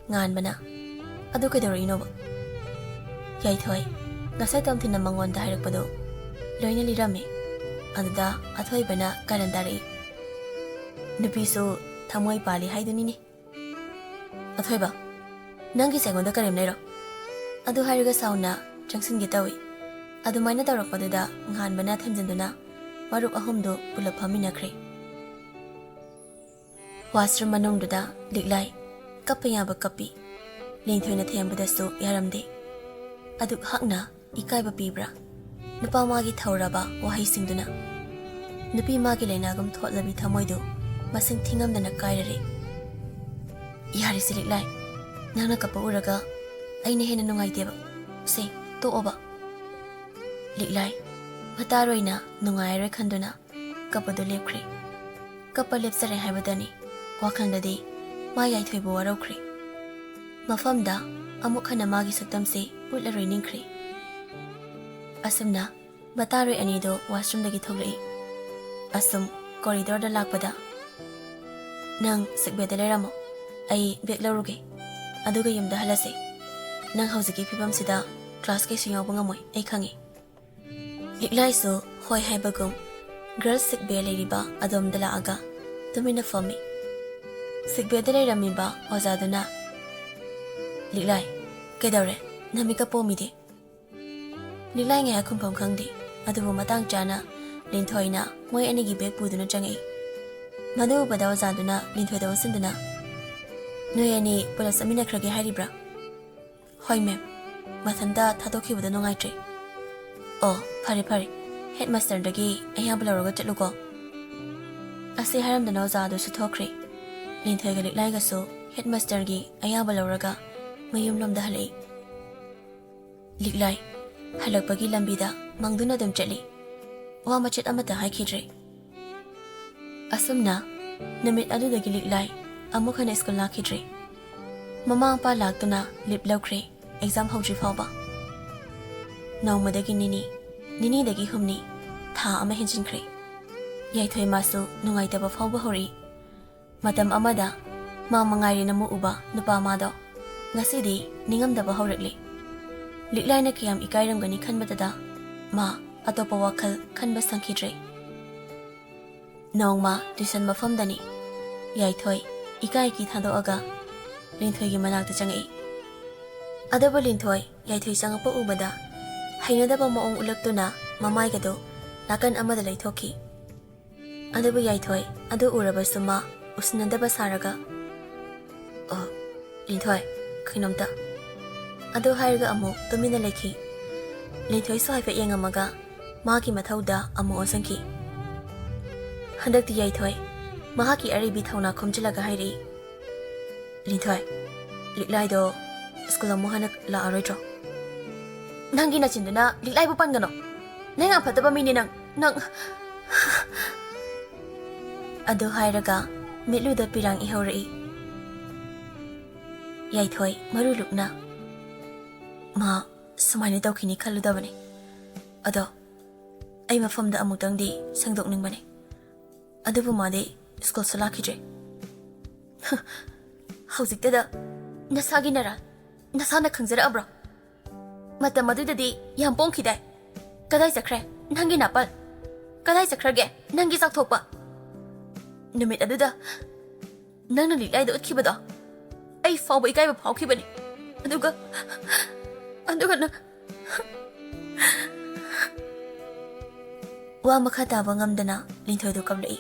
ꯉꯥꯟꯕꯅ ꯑꯗꯨ ꯀꯩꯗꯧꯔꯛꯏꯅꯣꯕ? ꯌꯥꯏꯊꯣꯏ ꯉꯁꯥꯏ ꯇꯣꯝꯊꯤꯟꯅ ꯃꯉꯣꯟꯗ ꯍꯥꯏꯔꯛꯄꯗꯣ ꯂꯣꯏꯅ ꯂꯤꯔꯝꯃꯤ꯫ ꯑꯗꯨꯗ ꯑꯊꯣꯏꯕꯅ ꯀꯥꯔꯟ ꯇꯥꯔꯛꯏ꯫ ꯅꯨꯄꯤꯁꯨ ꯊꯃꯣꯏ ꯄꯥꯜꯂꯤ ꯍꯥꯏꯗꯨꯅꯤꯅꯦ꯫ ꯑꯊꯣꯏꯕ ꯅꯪꯒꯤꯁꯦ ꯑꯩꯉꯣꯟꯗ ꯀꯔꯦꯝ ꯂꯩꯔꯣ? ꯑꯗꯨ ꯍꯥꯏꯔꯒ ꯁꯥꯎꯅ ꯆꯪꯁꯤꯟꯒꯦ ꯇꯧꯏ꯫ ꯑꯗꯨꯃꯥꯏꯅ ꯇꯧꯔꯛꯄꯗꯨꯗ ꯉꯥꯟꯕꯅ ꯊꯦꯝꯖꯤꯟꯗꯨꯅ ꯃꯔꯨꯞ ꯑꯍꯨꯝꯗꯨ ꯄꯨꯂꯞ ꯐꯝꯃꯤꯟꯅꯈ꯭ꯔꯦ꯫ ꯋꯥꯁꯔꯨꯝ ꯃꯅꯨꯡꯗꯨꯗ ꯂꯤꯛꯂꯥꯏ ꯀꯞꯄ ꯌꯥꯕ ꯀꯞꯄꯤ꯫ ꯂꯤꯟꯊꯣꯏꯅ ꯊꯦꯝꯕꯗꯁꯨ ꯌꯥꯔꯝꯗꯦ꯫ ꯑꯗꯨꯛ ꯍꯛꯅ ꯏꯀꯥꯏꯕ ꯄꯤꯕ꯭ꯔꯥ ꯅꯨꯄꯥ ꯃꯥꯒꯤ ꯊꯧꯔꯕ ꯋꯥꯍꯩꯁꯤꯡꯗꯨꯅ? ꯅꯨꯄꯤ ꯃꯥꯒꯤ ꯂꯩꯅꯥꯒꯨꯝ ꯊꯣꯠꯂꯕꯤ ꯊꯃꯣꯏꯗꯨ ꯃꯁꯤꯡ ꯊꯤꯉꯝꯗꯅ ꯀꯥꯏꯔꯔꯦ꯫ ꯌꯥꯔꯤꯁꯤ ꯂꯤꯛꯂꯥꯏ ꯅꯪꯅ ꯀꯞꯄ ꯎꯔꯒ ꯑꯩꯅ ꯍꯦꯟꯅ ꯅꯨꯡꯉꯥꯏꯇꯦꯕ꯫ ꯁꯦ ꯇꯣꯛꯑꯣꯕ꯫ ꯂꯤꯛꯂꯥꯏ ꯃꯇꯥꯔꯣꯏꯅ ꯅꯨꯡꯉꯥꯏꯔꯣꯏ ꯈꯟꯗꯨꯅ ꯀꯞꯄꯗꯨ ꯂꯦꯞꯈ꯭ꯔꯦ꯫ ꯀꯞꯄ ꯂꯦꯞꯆꯔꯦ ꯍꯥꯏꯕꯗꯅꯤ ꯋꯥꯈꯜꯗꯗꯤ ꯃꯥ ꯌꯥꯏꯊꯣꯏꯕꯨ ꯋꯥꯔꯧꯈ꯭ꯔꯦ꯫ ꯃꯐꯝꯗ ꯑꯃꯨꯛ ꯍꯟꯅ ꯃꯥꯒꯤ ꯁꯛꯇꯝꯁꯦ ꯎꯠꯂꯔꯣꯏ ꯅꯤꯡꯈ꯭ꯔꯦ꯫ ꯑꯁꯨꯝꯅ ꯃꯇꯥꯔꯣꯏ ꯑꯅꯤꯗꯣ ꯋꯥꯁꯔꯨꯝꯗꯒꯤ ꯊꯣꯛꯂꯛꯏ꯫ ꯑꯁꯨꯝ ꯀꯣꯔꯤꯗꯣꯔꯗ ꯂꯥꯛꯄꯗ ꯅꯪ ꯁꯤꯛꯕꯦꯗ ꯂꯩꯔꯝꯃꯣ, ꯑꯩ ꯕꯦꯛ ꯂꯧꯔꯨꯒꯦ, ꯑꯗꯨꯒ ꯌꯨꯝꯗ ꯍꯜꯂꯁꯦ꯫ ꯅꯪ ꯍꯧꯖꯤꯛꯀꯤ ꯐꯤꯕꯝꯁꯤꯗ ꯀ꯭ꯂꯥꯁ ꯀꯩꯁꯨ ꯌꯥꯎꯕ ꯉꯝꯃꯣꯏ ꯑꯩ ꯈꯪꯉꯤ꯫ ꯂꯤꯛꯂꯥꯏꯁꯨ ꯍꯣꯏ ꯍꯥꯏꯕꯒꯨꯝ ꯒꯔꯜꯁ ꯁꯤꯛ ꯕꯦ ꯂꯩꯔꯤꯕ ꯑꯗꯣꯝꯗ ꯂꯥꯛꯑꯒ ꯇꯨꯃꯤꯟꯅ ꯐꯝꯃꯤ꯫ ꯁꯤꯛꯕꯦꯗ ꯂꯩꯔꯝꯃꯤꯕ ꯑꯣꯖꯥꯗꯨꯅ ꯂꯤꯛꯂꯥꯏ ꯀꯩꯗꯧꯔꯦ ꯅꯃꯤꯠꯀ ꯄꯣꯝꯃꯤꯗꯤ? ꯂꯤꯛꯂꯥꯏ ꯉꯥꯏꯍꯥꯛ ꯈꯨꯝꯐꯝ ꯈꯪꯗꯦ꯫ ꯑꯗꯨꯕꯨ ꯃꯇꯥꯡ ꯆꯥꯅ ꯂꯤꯟꯊꯣꯏꯅ ꯃꯣꯏ ꯑꯅꯤꯒꯤ ꯕꯦꯛ ꯄꯨꯗꯨꯅ ꯆꯪꯉꯛꯏ꯫ ꯃꯗꯨ ꯎꯕꯗ ꯑꯣꯖꯥꯗꯨꯅ ꯂꯤꯟꯊꯣꯏꯗ ꯑꯣꯟꯁꯤꯟꯗꯨꯅ ꯅꯣꯏ ꯑꯅꯤ ꯄꯨꯂꯞ ꯆꯠꯃꯤꯟꯅꯈ꯭ꯔꯒꯦ ꯍꯥꯏꯔꯤꯕ꯭ꯔꯥ? ꯍꯣꯏ ꯃꯦꯝ, ꯃꯊꯟꯇ ꯊꯥꯗꯣꯛꯈꯤꯕꯗ ꯅꯨꯡꯉꯥꯏꯇ꯭ꯔꯦ꯫ ꯑꯣ ꯐꯔꯦ ꯍꯦꯗ ꯃꯥꯁꯇꯔꯗꯒꯤ ꯑꯌꯥꯕ ꯂꯧꯔꯒ ꯆꯠꯂꯨꯀꯣ꯫ ꯑꯁꯤ ꯍꯥꯏꯔꯝꯗꯅ ꯑꯣꯖꯥꯗꯨꯁꯨ ꯊꯣꯛꯈ꯭ꯔꯦ꯫ ꯂꯤꯟꯊꯣꯏꯒ ꯂꯤꯛꯂꯥꯏꯒꯁꯨ ꯍꯦꯗ ꯃꯥꯁꯇꯔꯒꯤ ꯑꯌꯥꯕ ꯂꯧꯔꯒ ꯃꯌꯨꯝꯂꯣꯝꯗ ꯍꯜꯂꯛꯏ꯫ ꯂꯤꯛꯂꯥꯏ ꯍꯜꯂꯛꯄꯒꯤ ꯂꯝꯕꯤꯗ ꯃꯪꯗꯨꯅ ꯑꯗꯨꯝ ꯆꯠꯂꯤ꯫ ꯋꯥ ꯃꯆꯦꯠ ꯑꯃꯠꯇ ꯍꯥꯏꯈꯤꯗ꯭ꯔꯦ꯫ ꯑꯁꯨꯝꯅ ꯅꯨꯃꯤꯠ ꯑꯗꯨꯗꯒꯤ ꯂꯤꯛꯂꯥꯏ ꯑꯃꯨꯛ ꯍꯟꯅ ꯁ꯭ꯀꯨꯜ ꯂꯥꯛꯈꯤꯗ꯭ꯔꯦ꯫ ꯃꯃꯥ ꯃꯄꯥ ꯂꯥꯛꯇꯨꯅ ꯂꯤꯞ ꯂꯧꯈ꯭ꯔꯦ ꯑꯦꯛꯖꯥꯝ ꯍꯧꯗ꯭ꯔꯤ ꯐꯥꯎꯕ꯫ ꯅꯣꯡꯃꯗꯒꯤ ꯅꯤꯅꯤꯗꯒꯤ ꯍꯨꯝꯅꯤ, ꯊꯥ ꯑꯃ ꯍꯦꯟꯖꯤꯟꯈ꯭ꯔꯦ꯫ ꯌꯥꯏꯊꯣꯏ ꯃꯥꯁꯨ ꯅꯨꯡꯉꯥꯏꯇꯕ ꯐꯥꯎꯕ ꯍꯧꯔꯛꯏ꯫ ꯃꯇꯝ ꯑꯃꯗ ꯃꯥ ꯃꯉꯥꯏꯔꯦꯅ ꯃꯨꯛꯎꯕ ꯅꯨꯄꯥ ꯃꯥꯗꯣ ꯉꯁꯤꯗꯤ ꯅꯤꯡꯉꯝꯗꯕ ꯍꯧꯔꯛꯂꯤ꯫ ꯂꯤꯛꯂꯥꯏꯅ ꯀꯌꯥꯝ ꯏꯀꯥꯏꯔꯝꯒꯅꯤ ꯈꯟꯕꯗꯨꯗ ꯃꯥ ꯑꯇꯣꯞꯄ ꯋꯥꯈꯜ ꯈꯟꯕ ꯁꯪꯈꯤꯗ꯭ꯔꯦ꯫ ꯅꯣꯡꯃ ꯇ꯭ꯌꯨꯁꯟ ꯃꯐꯝꯗꯅꯤ ꯌꯥꯏꯊꯣꯏ ꯏꯀꯥꯏꯒꯤ ꯊꯥꯗꯣꯛꯑꯒ ꯂꯤꯟꯊꯣꯏꯒꯤ ꯃꯅꯥꯛꯇ ꯆꯪꯉꯛꯏ꯫ ꯑꯗꯨꯕꯨ ꯂꯤꯟꯊꯣꯏ ꯌꯥꯏꯊꯣꯏ ꯆꯪꯉꯛꯄ ꯎꯕꯗ ꯍꯩꯅꯗꯕ ꯃꯑꯣꯡ ꯎꯠꯂꯛꯇꯨꯅ ꯃꯃꯥꯏꯒꯗꯣ ꯅꯥꯀꯟ ꯑꯃꯗ ꯂꯩꯊꯣꯛꯈꯤ꯫ ꯑꯗꯨꯕꯨ ꯌꯥꯏꯊꯣꯏ ꯑꯗꯨ ꯎꯔꯕꯁꯨ ꯃꯥ ꯎꯁꯤꯟꯅꯗꯕ ꯁꯥꯔꯒ ꯂꯤꯟꯊꯣꯏ ꯀꯩꯅꯣꯝꯇ ꯑꯗꯨ ꯍꯥꯏꯔꯒ ꯑꯃꯨꯛ ꯇꯨꯃꯤꯟꯅ ꯂꯩꯈꯤ꯫ ꯂꯤꯟꯊꯣꯏꯁꯨ ꯍꯥꯏꯐꯦꯠ ꯌꯦꯡꯉꯝꯃꯒ ꯃꯥꯒꯤ ꯃꯊꯧꯗ ꯑꯃꯨꯛ ꯑꯣꯟꯁꯤꯟꯈꯤ꯫ ꯍꯟꯗꯛꯇꯤ ꯌꯥꯏꯊꯣꯏ ꯃꯍꯥꯛꯀꯤ ꯑꯔꯤꯕꯤ ꯊꯧꯅꯥ ꯈꯣꯝꯖꯤꯜꯂꯒ ꯍꯥꯏꯔꯛꯏ, ꯂꯤꯟꯊꯣꯏ, ꯂꯤꯛꯂꯥꯏꯗꯣ ꯁ꯭ꯀꯨꯜ ꯑꯃꯨꯛ ꯍꯟꯅ ꯂꯥꯛꯑꯔꯣꯏꯗ꯭ꯔꯣ? ꯅꯪꯒꯤ ꯅꯆꯤꯟꯗꯨꯅ ꯂꯤꯛꯂꯥꯏꯕꯨ ꯄꯟꯒꯅꯣ, ꯅꯪ ꯌꯥꯝ ꯐꯠꯇꯕ ꯃꯤꯅꯤ ꯅꯪ ꯑꯗꯨ ꯍꯥꯏꯔꯒ ꯃꯤꯠꯂꯨꯗ ꯄꯤꯔꯥꯡ ꯏꯍꯧꯔꯛꯏ꯫ ꯌꯥꯏꯊꯣꯏ ꯃꯔꯨ ꯂꯨꯞꯅ, ꯃꯥ ꯁꯨꯃꯥꯏꯅ ꯇꯧꯈꯤꯅꯤ ꯈꯜꯂꯨꯗꯕꯅꯤ, ꯑꯗꯣ ꯑꯩ ꯃꯐꯝꯗ ꯑꯃꯨꯛꯇꯪꯗꯤ ꯁꯦꯡꯗꯣꯛꯅꯤꯡꯕꯅꯤ, ꯑꯗꯨꯕꯨ ꯃꯥꯗꯤ ꯁ꯭ꯀꯨꯜꯁꯨ ꯂꯥꯛꯈꯤꯗ꯭ꯔꯦ꯫ ꯍꯧꯖꯤꯛꯇꯗ ꯅꯁꯥꯒꯤ ꯅꯔꯥꯜ ꯅꯁꯥꯅ ꯈꯪꯖꯔꯛꯑꯕ꯭ꯔꯣ? ꯃꯇꯝ ꯑꯗꯨꯗꯗꯤ ꯌꯥꯝ ꯄꯣꯡꯈꯤꯗꯥꯏ? ꯀꯗꯥꯏ ꯆꯠꯈ꯭ꯔꯦ ꯅꯪꯒꯤ ꯅꯥꯄꯜ? ꯀꯗꯥꯏ ꯆꯠꯈ꯭ꯔꯒꯦ ꯅꯪꯒꯤ ꯆꯥꯎꯊꯣꯛꯄ? ꯅꯨꯃꯤꯠ ꯑꯗꯨꯗ ꯅꯪꯅ ꯂꯤꯛꯂꯥꯏꯗ ꯎꯠꯈꯤꯕꯗꯣ ꯑꯩ ꯐꯥꯎꯕ ꯏꯀꯥꯏꯕ ꯐꯥꯎꯈꯤꯕꯅꯤ, ꯑꯗꯨꯒ ꯅꯪ ꯋꯥ ꯃꯈꯥ ꯇꯥꯕ ꯉꯝꯗꯅ ꯂꯤꯟꯊꯣꯏꯗꯨ ꯀꯞꯂꯛꯏ꯫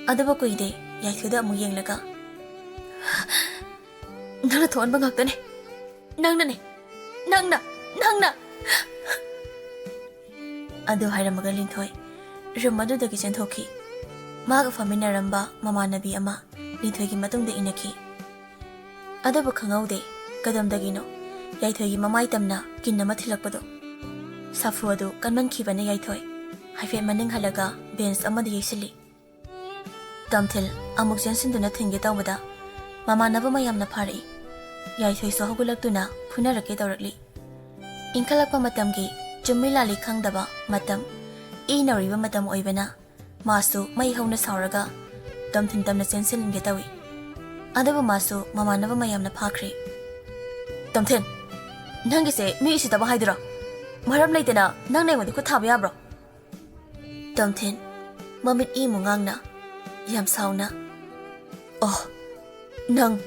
ꯑꯗꯨꯕꯨ ꯀꯨꯏꯗꯦ ꯌꯥꯏꯊꯣꯏꯗ ꯑꯃꯨꯛ ꯌꯦꯡꯂꯒ, ꯅꯪꯅ ꯊꯣꯛꯍꯟꯕ ꯉꯥꯛꯇꯅꯦ, ꯅꯪꯅ ꯑꯗꯨ ꯍꯥꯏꯔꯝꯃꯒ ꯂꯤꯟꯊꯣꯏ ꯔꯨꯝ ꯑꯗꯨꯗꯒꯤ ꯆꯦꯟꯊꯣꯛꯈꯤ꯫ ꯃꯥꯒ ꯐꯝꯃꯤꯟꯅꯔꯝꯕ ꯃꯃꯥꯟꯅꯕꯤ ꯑꯃ ꯂꯤꯟꯊꯣꯏꯒꯤ ꯃꯇꯨꯡꯗ ꯏꯟꯅꯈꯤ꯫ ꯑꯗꯨꯕꯨ ꯈꯪꯍꯧꯗꯦ ꯀꯗꯣꯝꯗꯒꯤꯅꯣ ꯌꯥꯏꯊꯣꯏꯒꯤ ꯃꯃꯥꯏ ꯇꯝꯅ ꯀꯤꯟ ꯑꯃ ꯊꯤꯜꯂꯛꯄꯗꯣ꯫ ꯁꯥꯐꯨ ꯑꯗꯨ ꯀꯟꯃꯟꯈꯤꯕꯅ ꯌꯥꯏꯊꯣꯏ ꯍꯥꯏꯐꯦꯠ ꯃꯅꯤꯡ ꯍꯜꯂꯒ ꯕꯦꯟꯁ ꯑꯃꯗ ꯌꯩꯁꯤꯜꯂꯤ꯫ ꯇꯝꯊꯤꯜ ꯑꯃꯨꯛ ꯆꯦꯟꯁꯤꯟꯗꯨꯅ ꯊꯤꯟꯒꯦ ꯇꯧꯕꯗ ꯃꯃꯥꯟꯅꯕ ꯃꯌꯥꯝꯅ ꯐꯥꯔꯛꯏ꯫ ꯌꯥꯏꯊꯣꯏꯁꯨ ꯍꯧꯒꯠꯂꯛꯇꯨꯅ ꯐꯨꯅꯔꯛꯀꯦ ꯇꯧꯔꯛꯂꯤ꯫ ꯏꯟꯈꯠꯂꯛꯄ ꯃꯇꯝꯒꯤ ꯆꯨꯝꯃꯤ ꯂꯥꯜꯂꯤ ꯈꯪꯗꯕ ꯃꯇꯝ, ꯏ ꯅꯧꯔꯤꯕ ꯃꯇꯝ ꯑꯣꯏꯕꯅ ꯃꯥꯁꯨ ꯃꯩ ꯍꯧꯅ ꯁꯥꯎꯔꯒ ꯇꯝꯊꯤꯟ ꯇꯝꯅ ꯆꯦꯟꯁꯤꯟꯒꯦ ꯇꯧꯏ꯫ ꯑꯗꯨꯕꯨ ꯃꯥꯁꯨ ꯃꯃꯥꯟꯅꯕ ꯃꯌꯥꯝꯅ ꯐꯥꯈ꯭ꯔꯦ꯫ ꯇꯝꯊꯤꯟ, ꯅꯪꯒꯤꯁꯦ ꯃꯤ ꯎꯁꯤꯠꯇꯕ ꯍꯥꯏꯗꯨꯔꯣ? ꯃꯔꯝ ꯂꯩꯇꯅ ꯅꯪꯅ ꯑꯩꯉꯣꯟꯗ ꯈꯨꯠ ꯊꯥꯕ ꯌꯥꯕ꯭ꯔꯣ? ꯇꯝꯊꯤꯟ ꯃꯃꯤꯠ ꯏꯃꯨ ꯉꯥꯡꯅ ꯌꯥꯝ ꯁꯥꯎꯅ, ꯅꯪ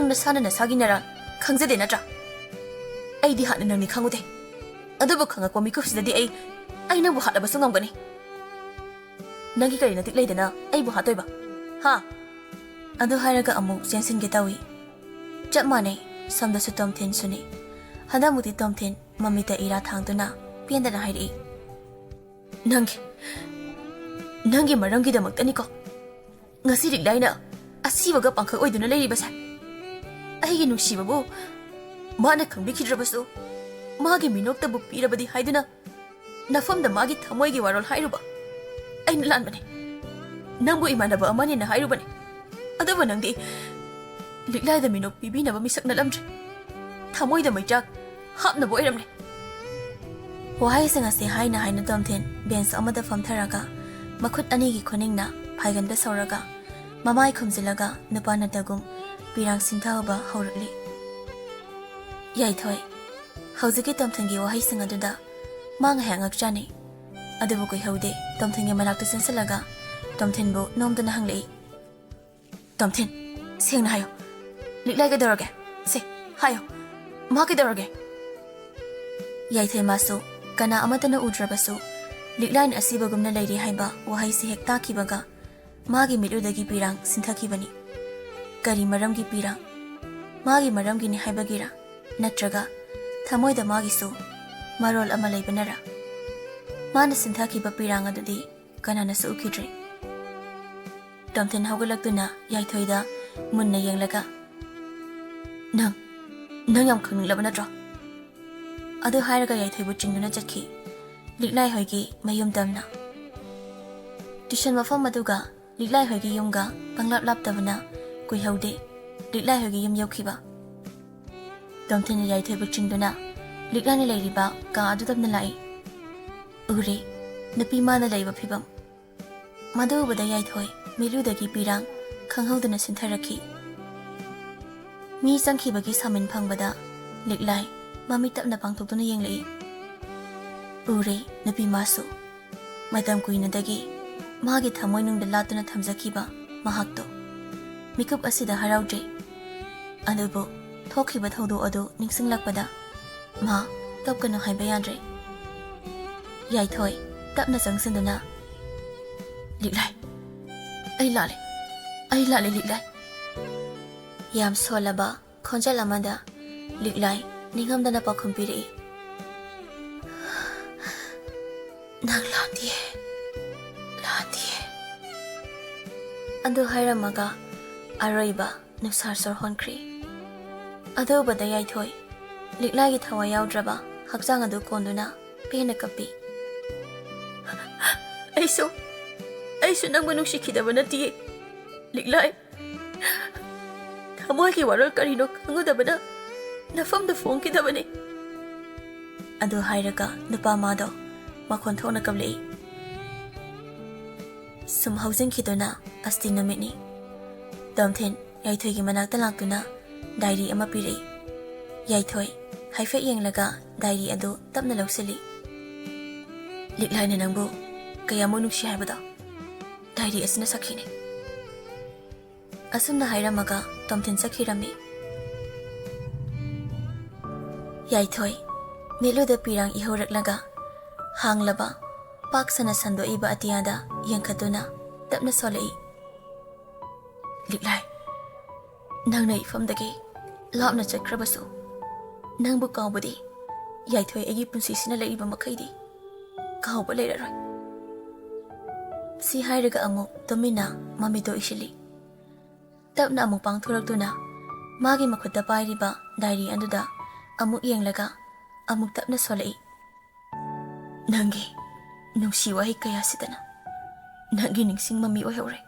ꯅꯁꯥꯅ ꯅꯁꯥꯒꯤ ꯅꯔꯥꯜ ꯈꯪꯖꯗꯦ ꯅꯠꯇ꯭ꯔꯥ? ꯑꯩꯗꯤ ꯍꯥꯠꯅ ꯅꯪꯅꯤ ꯈꯪꯉꯨꯗꯦ, ꯑꯗꯨꯕꯨ ꯈꯪꯉꯛꯄ ꯃꯤꯀꯨꯞꯁꯤꯗꯗꯤ ꯑꯩ ꯅꯪꯕꯨ ꯍꯥꯠꯂꯕꯁꯨ ꯉꯝꯒꯅꯤ꯫ ꯅꯪꯒꯤ ꯀꯔꯤ ꯅꯇꯤꯛ ꯂꯩꯗꯅ ꯑꯩꯕꯨ ꯍꯥꯠꯇꯣꯏꯕ, ꯍꯥ? ꯑꯗꯨ ꯍꯥꯏꯔꯒ ꯑꯃꯨꯛ ꯆꯦꯟꯁꯤꯟꯒꯦ ꯇꯧꯏ꯫ ꯆꯞ ꯃꯥꯟꯅꯩ ꯁꯣꯝꯗꯁꯨ ꯇꯣꯝꯊꯤꯟꯁꯨꯅꯤ꯫ ꯍꯟꯗꯛꯃꯨꯛꯇꯤ ꯇꯣꯝꯊꯤꯟ ꯃꯃꯤꯠꯇ ꯏꯔꯥ ꯊꯥꯡꯗꯨꯅ ꯄꯦꯟꯗꯅ ꯍꯥꯏꯔꯛꯏ, ꯅꯪꯒꯤ ꯃꯔꯝꯒꯤꯗꯃꯛꯇꯅꯤꯀꯣ ꯉꯁꯤ ꯂꯤꯛꯂꯥꯏꯅ ꯑꯁꯤꯕꯒ ꯄꯥꯡꯈꯛ ꯑꯣꯏꯗꯨꯅ ꯂꯩꯔꯤꯕꯁꯦ꯫ ꯑꯩꯒꯤ ꯅꯨꯡꯁꯤꯕꯕꯨ ꯃꯥꯅ ꯈꯪꯕꯤꯈꯤꯗ꯭ꯔꯕꯁꯨ ꯃꯥꯒꯤ ꯃꯤꯅꯣꯛꯇꯕꯨ ꯄꯤꯔꯕꯗꯤ ꯍꯥꯏꯗꯨꯅ ꯅꯐꯝꯗ ꯃꯥꯒꯤ ꯊꯃꯣꯏꯒꯤ ꯋꯥꯔꯣꯜ ꯍꯥꯏꯔꯨꯕ ꯑꯩꯅ ꯂꯥꯟꯕꯅꯦ꯫ ꯅꯪꯕꯨ ꯏꯃꯥꯟꯅꯕ ꯑꯃꯅꯦꯅ ꯍꯥꯏꯔꯨꯕꯅꯦ, ꯑꯗꯨꯕꯨ ꯅꯪꯗꯤ ꯂꯤꯛꯂꯥꯏꯗ ꯃꯤꯅꯣꯛ ꯄꯤꯕꯤꯅꯕ ꯃꯤꯁꯛ ꯅꯠꯂꯝꯗ꯭ꯔꯦ, ꯊꯃꯣꯏꯗ ꯃꯩꯆꯥꯛ ꯍꯥꯞꯅꯕ ꯑꯣꯏꯔꯝꯂꯦ꯫ ꯋꯥꯍꯩꯁꯤꯡ ꯑꯁꯤ ꯍꯥꯏꯅ ꯇꯣꯝꯊꯤꯟ ꯕꯦꯟꯁ ꯑꯃꯗ ꯐꯝꯊꯔꯒ ꯃꯈꯨꯠ ꯑꯅꯤꯒꯤ ꯈꯨꯅꯤꯡꯅ ꯐꯥꯏꯒꯟꯗ ꯁꯧꯔꯒ ꯃꯃꯥꯏ ꯈꯨꯝꯖꯤꯜꯂꯒ ꯅꯨꯄꯥ ꯅꯠꯇꯒꯨꯝ ꯄꯤꯔꯥꯡ ꯁꯤꯟꯊꯕ ꯍꯧꯔꯛꯂꯤ꯫ ꯌꯥꯏꯊꯣꯏ ꯍꯧꯖꯤꯛꯀꯤ ꯇꯣꯝꯊꯤꯟꯒꯤ ꯋꯥꯍꯩꯁꯤꯡ ꯑꯗꯨꯗ ꯃꯥ ꯉꯥꯏꯍꯥꯛ ꯉꯛꯆꯥꯅꯩ꯫ ꯑꯗꯨꯕꯨ ꯀꯨꯏꯍꯧꯗꯦ ꯇꯣꯝꯊꯤꯟꯒꯤ ꯃꯅꯥꯛꯇ ꯆꯦꯟꯁꯤꯜꯂꯒ ꯇꯣꯝꯊꯤꯟꯕꯨ ꯅꯣꯝꯗꯨꯅ ꯍꯪꯂꯛꯏ, ꯇꯣꯝꯊꯤꯟ, ꯁꯦꯡꯅ ꯍꯥꯏꯌꯣ, ꯂꯤꯛꯂꯥꯏ ꯀꯩꯗꯧꯔꯒꯦ? ꯍꯥꯏꯌꯣ, ꯃꯥ ꯀꯩꯗꯧꯔꯒꯦ? ꯌꯥꯏꯊꯣꯏ ꯃꯥꯁꯨ ꯀꯅꯥ ꯑꯃꯠꯇꯅ ꯎꯗ꯭ꯔꯕꯁꯨ ꯂꯤꯛꯂꯥꯏꯅ ꯑꯁꯤꯕꯒꯨꯝꯅ ꯂꯩꯔꯤ ꯍꯥꯏꯕ ꯋꯥꯍꯩꯁꯤ ꯍꯦꯛ ꯇꯥꯈꯤꯕꯒ ꯃꯥꯒꯤ ꯃꯤꯠꯂꯨꯗꯒꯤ ꯄꯤꯔꯥꯡ ꯁꯤꯟꯊꯈꯤꯕꯅꯤ꯫ ꯀꯔꯤ ꯃꯔꯝꯒꯤ ꯄꯤꯔꯥꯡ? ꯃꯥꯒꯤ ꯃꯔꯝꯒꯤꯅꯤ ꯍꯥꯏꯕꯒꯤꯔ ꯅꯠꯇ꯭ꯔꯒ ꯊꯃꯣꯏꯗ ꯃꯥꯒꯤꯁꯨ ꯃꯔꯣꯜ ꯑꯃ ꯂꯩꯕꯅꯔ? ꯃꯥꯅ ꯁꯤꯟꯊꯈꯤꯕ ꯄꯤꯔꯥꯡ ꯑꯗꯨꯗꯤ ꯀꯅꯥꯅꯁꯨ ꯎꯈꯤꯗ꯭ꯔꯦ꯫ ꯇꯣꯝꯊꯤꯟ ꯍꯧꯒꯠꯂꯛꯇꯨꯅ ꯌꯥꯏꯊꯣꯏꯗ ꯃꯨꯟꯅ ꯌꯦꯡꯂꯒ, ꯅꯪ ꯌꯥꯝ ꯈꯪꯅꯤꯡꯂꯕ ꯅꯠꯇ꯭ꯔꯣ? ꯑꯗꯨ ꯍꯥꯏꯔꯒ ꯌꯥꯏꯊꯣꯏꯕꯨ ꯆꯤꯡꯗꯨꯅ ꯆꯠꯈꯤ ꯂꯤꯛꯂꯥꯏ ꯍꯣꯏꯒꯤ ꯃꯌꯨꯝ ꯇꯝꯅ꯫ ꯇ꯭ꯌꯨꯁꯟ ꯃꯐꯝ ꯑꯗꯨꯒ ꯂꯤꯛꯂꯥꯏ ꯍꯣꯏꯒꯤ ꯌꯨꯝꯒ ꯄꯪꯂꯥꯞ ꯂꯥꯞꯇꯕꯅ ꯀꯨꯏꯍꯧꯗꯦ ꯂꯤꯛꯂꯥꯏ ꯍꯣꯏꯒꯤ ꯌꯨꯝ ꯌꯧꯈꯤꯕ꯫ ꯇꯣꯝꯊꯤꯟꯅ ꯌꯥꯏꯊꯣꯏꯕꯨ ꯆꯤꯡꯗꯨꯅ ꯂꯤꯛꯂꯥꯏꯅ ꯂꯩꯔꯤꯕ ꯀꯥ ꯑꯗꯨꯗ ꯂꯥꯛꯏ꯫ ꯎꯔꯦ ꯅꯨꯄꯤ ꯃꯥꯅ ꯂꯩꯕ ꯐꯤꯕꯝ꯫ ꯃꯗꯨ ꯎꯕꯗ ꯌꯥꯏꯊꯣꯏ ꯃꯤꯠꯂꯨꯗꯒꯤ ꯄꯤꯔꯥꯡ ꯈꯪꯍꯧꯗꯅ ꯁꯤꯟꯊꯔꯛꯈꯤ꯫ ꯃꯤ ꯆꯪꯈꯤꯕꯒꯤ ꯁꯥꯃꯤꯟ ꯐꯪꯕꯗ ꯂꯤꯛꯂꯥꯏ ꯃꯃꯤꯠ ꯇꯞꯅ ꯄꯥꯡꯊꯣꯛꯇꯨꯅ ꯌꯦꯡꯂꯛꯏ꯫ ꯎꯔꯦ ꯅꯨꯄꯤ ꯃꯥꯁꯨ ꯃꯇꯝ ꯀꯨꯏꯅꯗꯒꯤ ꯃꯥꯒꯤ ꯊꯃꯣꯏꯅꯨꯡꯗ ꯂꯥꯠꯇꯨꯅ ꯊꯝꯖꯈꯤꯕ ꯃꯍꯥꯛꯇꯣ ꯃꯤꯀꯨꯞ ꯑꯁꯤꯗ ꯍꯔꯥꯎꯗ꯭ꯔꯦ꯫ ꯑꯗꯨꯕꯨ ꯊꯣꯛꯈꯤꯕ ꯊꯧꯗꯣꯛ ꯑꯗꯨ ꯅꯤꯡꯁꯤꯡꯂꯛꯄꯗ ꯃꯥ ꯀꯞꯀꯅꯨ ꯍꯥꯏꯕ ꯌꯥꯗ꯭ꯔꯦ ꯌꯥꯏꯊꯣꯏ ꯇꯞꯅ ꯆꯪꯁꯤꯟꯗꯨꯅ ꯂꯤꯛꯂꯥꯏ ꯑꯩ ꯂꯥꯜꯂꯦ ꯂꯤꯛꯂꯥꯏ ꯌꯥꯝ ꯁꯣꯜꯂꯕ ꯈꯣꯟꯖꯦꯜ ꯑꯃꯗ ꯂꯤꯛꯂꯥꯏ ꯅꯤꯡꯉꯝꯗꯅ ꯄꯥꯎꯈꯨꯝ ꯄꯤꯔꯛꯏ ꯅꯪ ꯂꯥꯟꯗꯤꯌꯦ ꯑꯗꯨ ꯍꯥꯏꯔꯝꯃꯒ ꯑꯔꯣꯏꯕ ꯅꯨꯡꯁꯥ ꯁꯣꯔ ꯍꯣꯟꯈ꯭ꯔꯤ ꯑꯗꯨꯕꯗ ꯌꯥꯏꯊꯣꯏ ꯂꯤꯛꯂꯥꯏꯒꯤ ꯊꯋꯥꯏ ꯌꯥꯎꯗ꯭ꯔꯕ ꯍꯛꯆꯥꯡ ꯑꯗꯨ ꯀꯣꯟꯗꯨꯅ ꯄꯦꯟꯅ ꯀꯞꯄꯤ ꯑꯩꯁꯨ ꯅꯪꯕꯨ ꯅꯨꯡꯁꯤꯈꯤꯗꯕ ꯅꯠꯇꯤꯌꯦ ꯂꯤꯛꯂꯥꯏ ꯊꯃꯣꯏꯒꯤ ꯋꯥꯔꯣꯜ ꯀꯔꯤꯅꯣ ꯈꯪꯉꯨꯗꯕꯅ ꯅꯐꯝꯗ ꯐꯣꯡꯈꯤꯗꯕꯅꯤ ꯑꯗꯨ ꯍꯥꯏꯔꯒ ꯅꯨꯄꯥ ꯃꯥꯗꯣ ꯃꯈꯣꯟ ꯊꯣꯛꯅ ꯀꯞꯂꯛꯏ ꯁꯨꯝ ꯍꯧꯖꯤꯟꯈꯤꯗꯨꯅ ꯑꯁꯇꯤ ꯅꯨꯃꯤꯠꯅꯤ ꯇꯣꯝꯊꯤꯟ ꯌꯥꯏꯊꯣꯏꯒꯤ ꯃꯅꯥꯛꯇ ꯂꯥꯛꯇꯨꯅ ꯗꯥꯏꯔꯤ ꯑꯃ ꯄꯤꯔꯛꯏ ꯌꯥꯏꯊꯣꯏ ꯍꯥꯏꯐꯦꯠ ꯌꯦꯡꯂꯒ ꯗꯥꯏꯔꯤ ꯑꯗꯨ ꯇꯞꯅ ꯂꯧꯁꯤꯜꯂꯤ ꯂꯤꯛꯂꯥꯏꯅ ꯅꯪꯕꯨ ꯀꯌꯥꯃꯨꯛ ꯅꯨꯡꯁꯤ ꯍꯥꯏꯕꯗꯣ ꯗꯥꯏꯔꯤ ꯑꯁꯤꯅ ꯁꯥꯈꯤꯅꯤ ꯑꯁꯨꯝꯅ ꯍꯥꯏꯔꯝꯃꯒ ꯇꯣꯝꯊꯤꯟ ꯆꯠꯈꯤꯔꯝꯃꯤ ꯌꯥꯏꯊꯣꯏ ꯃꯤꯠꯂꯨꯗ ꯄꯤꯔꯥꯡ ꯏꯍꯧꯔꯛꯂꯒ ꯍꯥꯡꯂꯕ ꯄꯥꯛ ꯁꯟꯅ ꯁꯟꯗꯣꯛꯏꯕ ꯑꯇꯤꯌꯥꯗ ꯌꯦꯡꯈꯠꯇꯨꯅ ꯇꯞꯅ ꯁꯣꯜꯂꯛꯏ ꯂꯤꯛꯂꯥꯏ ꯅꯪꯅ ꯏꯐꯝꯗꯒꯤ ꯂꯥꯞꯅ ꯆꯠꯈ꯭ꯔꯕꯁꯨ ꯅꯪꯕꯨ ꯀꯥꯎꯕꯗꯤ ꯌꯥꯏꯊꯣꯏ ꯑꯩꯒꯤ ꯄꯨꯟꯁꯤꯁꯤꯅ ꯂꯩꯔꯤꯕ ꯃꯈꯩꯗꯤ ꯀꯥꯎꯕ ꯂꯩꯔꯔꯣꯏ ꯁꯤ ꯍꯥꯏꯔꯒ ꯑꯃꯨꯛ ꯇꯨꯃꯤꯟꯅ ꯃꯃꯤꯠꯇꯣ ꯏꯁꯤꯜꯂꯤ ꯇꯞꯅ ꯑꯃꯨꯛ ꯄꯥꯡꯊꯣꯔꯛꯇꯨꯅ ꯃꯥꯒꯤ ꯃꯈꯨꯠꯇ ꯄꯥꯏꯔꯤꯕ ꯗꯥꯏꯔꯤ ꯑꯗꯨꯗ ꯑꯃꯨꯛ ꯌꯦꯡꯂꯒ ꯑꯃꯨꯛ ꯇꯞꯅ ꯁꯣꯜꯂꯛꯏ ꯅꯪꯒꯤ ꯅꯨꯡꯁꯤ ꯋꯥꯍꯩ ꯀꯌꯥꯁꯤꯗꯅ ꯅꯪꯒꯤ ꯅꯤꯡꯁꯤꯡ ꯃꯃꯤ ꯑꯣꯏꯍꯧꯔꯦ